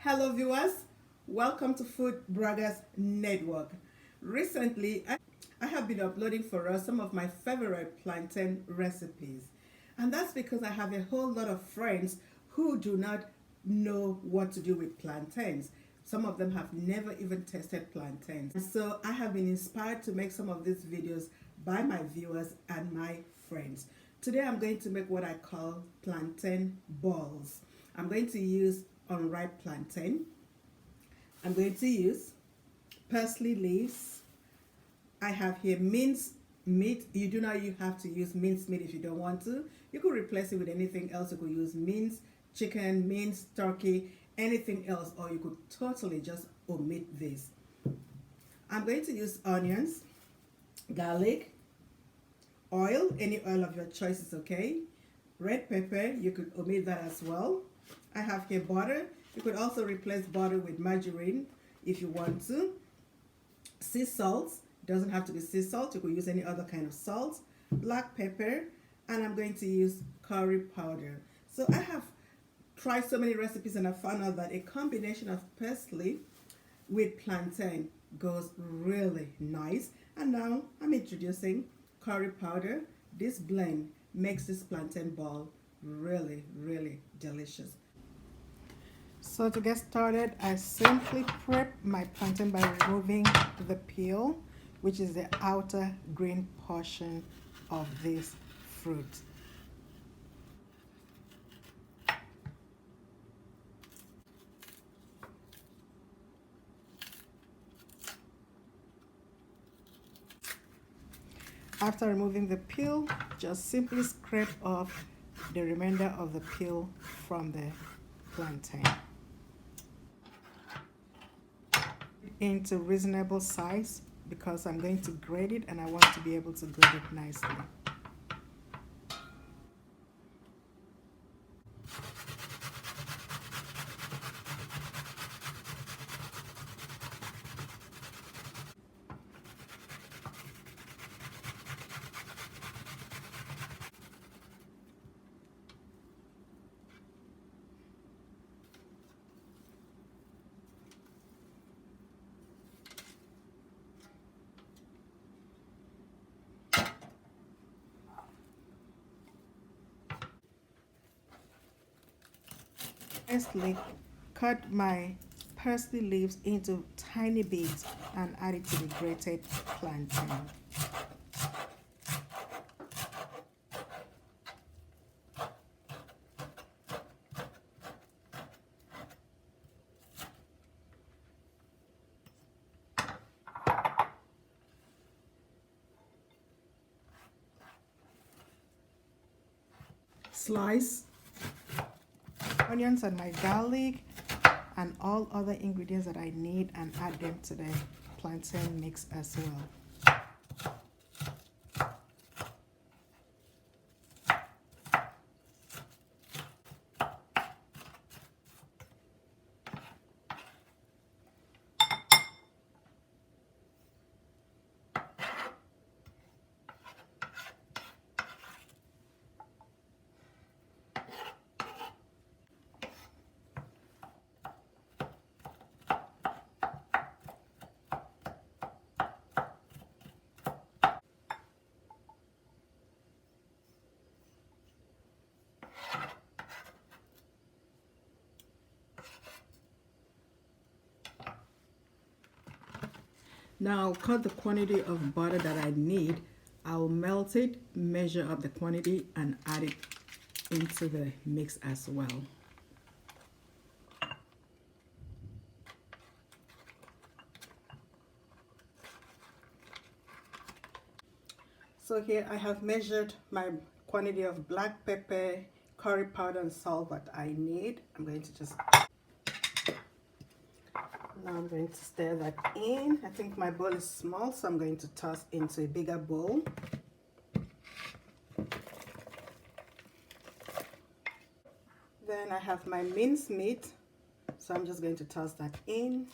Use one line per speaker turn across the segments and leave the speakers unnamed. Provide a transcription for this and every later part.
Hello viewers, welcome to Food Braggers Network. Recently, I have been uploading for us some of my favorite plantain recipes. And that's because I have a whole lot of friends who do not know what to do with plantains. Some of them have never even tasted plantains. So I have been inspired to make some of these videos by my viewers and my friends. Today I'm going to make what I call plantain balls. I'm going to use unripe plantain. I'm going to use parsley leaves. I have here minced meat. You do not have to use minced meat if you don't want to. You could replace it with anything else. You could use minced chicken, minced turkey, anything else, or you could totally just omit this. I'm going to use onions, garlic, oil, any oil of your choice is okay. Red pepper, you could omit that as well. I have here butter. You could also replace butter with margarine if you want to. Sea salt, doesn't have to be sea salt, you could use any other kind of salt. Black pepper, and I'm going to use curry powder. So I have tried so many recipes and I found out that a combination of parsley with plantain goes really nice. And now I'm introducing curry powder. This blend makes this plantain ball really delicious. So to get started, I simply prep my plantain by removing the peel, which is the outer green portion of this fruit. After removing the peel, just simply scrape off the remainder of the peel from the plantain. Into reasonable size because I'm going to grate it and I want to be able to grate it nicely. Lastly, cut my parsley leaves into tiny bits and add it to the grated plantain. Slice onions and my garlic and all other ingredients that I need and add them to the plantain mix as well. Now cut the quantity of butter that I need. I'll melt it, measure up the quantity, and add it into the mix as well. So here I have measured my quantity of black pepper, curry powder, and salt that I need. I'm going to just Now I'm going to stir that in. I think my bowl is small, so I'm going to toss into a bigger bowl. Then I have my minced meat, so I'm just going to toss that in.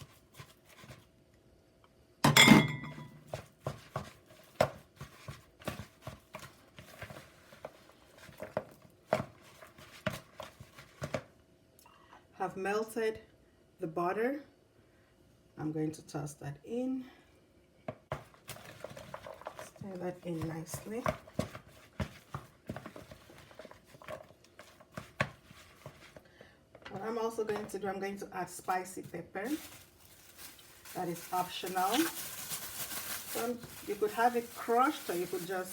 Have melted the butter. I'm going to toss that in. Stir that in nicely. What I'm also going to do, I'm going to add spicy pepper. That is optional. So you could have it crushed, or you could just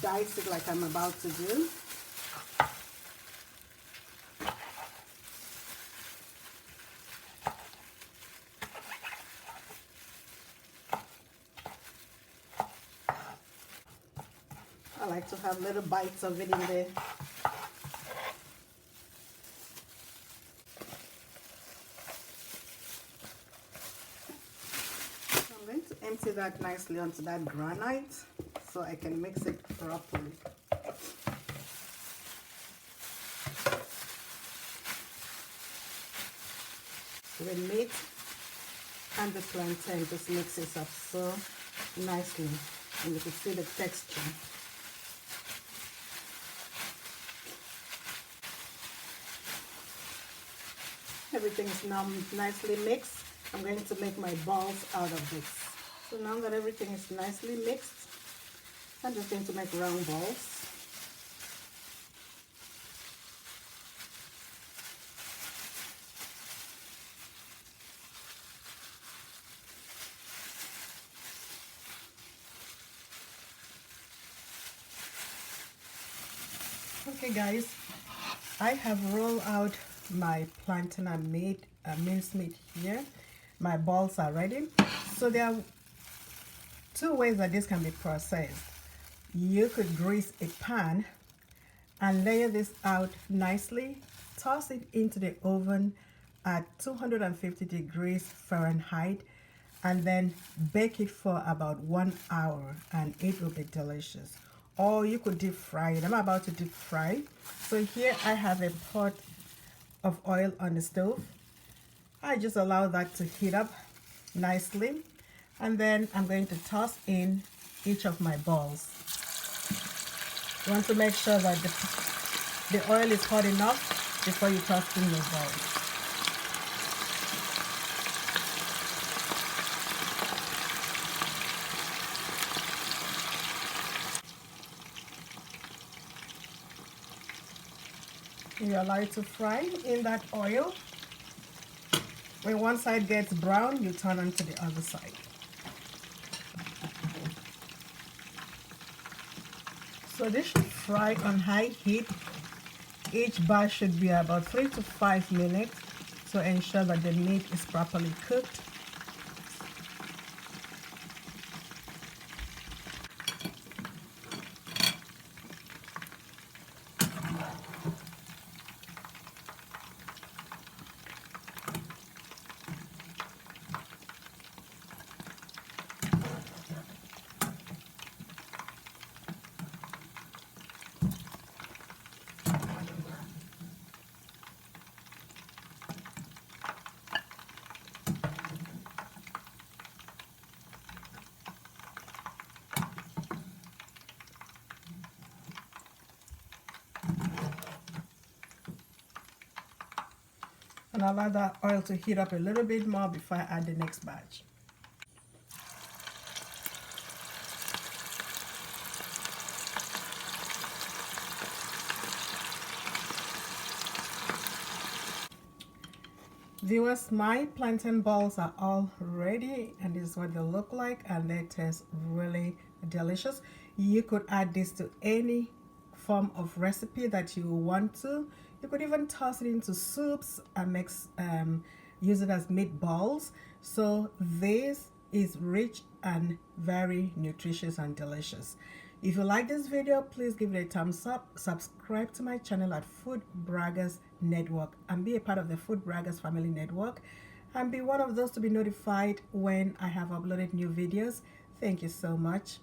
dice it like I'm about to do. I like to have little bites of it in there. I'm going to empty that nicely onto that granite so I can mix it properly. The meat and the plantain just mixes up so nicely, and you can see the texture. Everything is now nicely mixed. I'm going to make my balls out of this. So now that everything is nicely mixed, I'm just going to make round balls. Okay guys, I have rolled out my plantain and made minced meat here. My balls are ready. So there are two ways that this can be processed. You could grease a pan and layer this out nicely, toss it into the oven at 250 degrees Fahrenheit, and then bake it for about 1 hour, and it will be delicious. Or you could deep fry it. I'm about to deep fry. So here I have a pot of oil on the stove. I just allow that to heat up nicely, and then I'm going to toss in each of my balls. You want to make sure that the oil is hot enough before you toss in your balls. You allow it to fry in that oil. When one side gets brown, you turn on to the other side. So this should fry on high heat. Each batch should be about 3 to 5 minutes to ensure that the meat is properly cooked. And allow that oil to heat up a little bit more before I add the next batch. Viewers, my plantain balls are all ready, and this is what they look like, and they taste really delicious. You could add this to any form of recipe that you want to. You could even toss it into soups and use it as meatballs. So this is rich and very nutritious and delicious. If you like this video, please give it a thumbs up, subscribe to my channel at Food Braggers Network, and be a part of the Food Braggers family network, and be one of those to be notified when I have uploaded new videos. Thank you so much.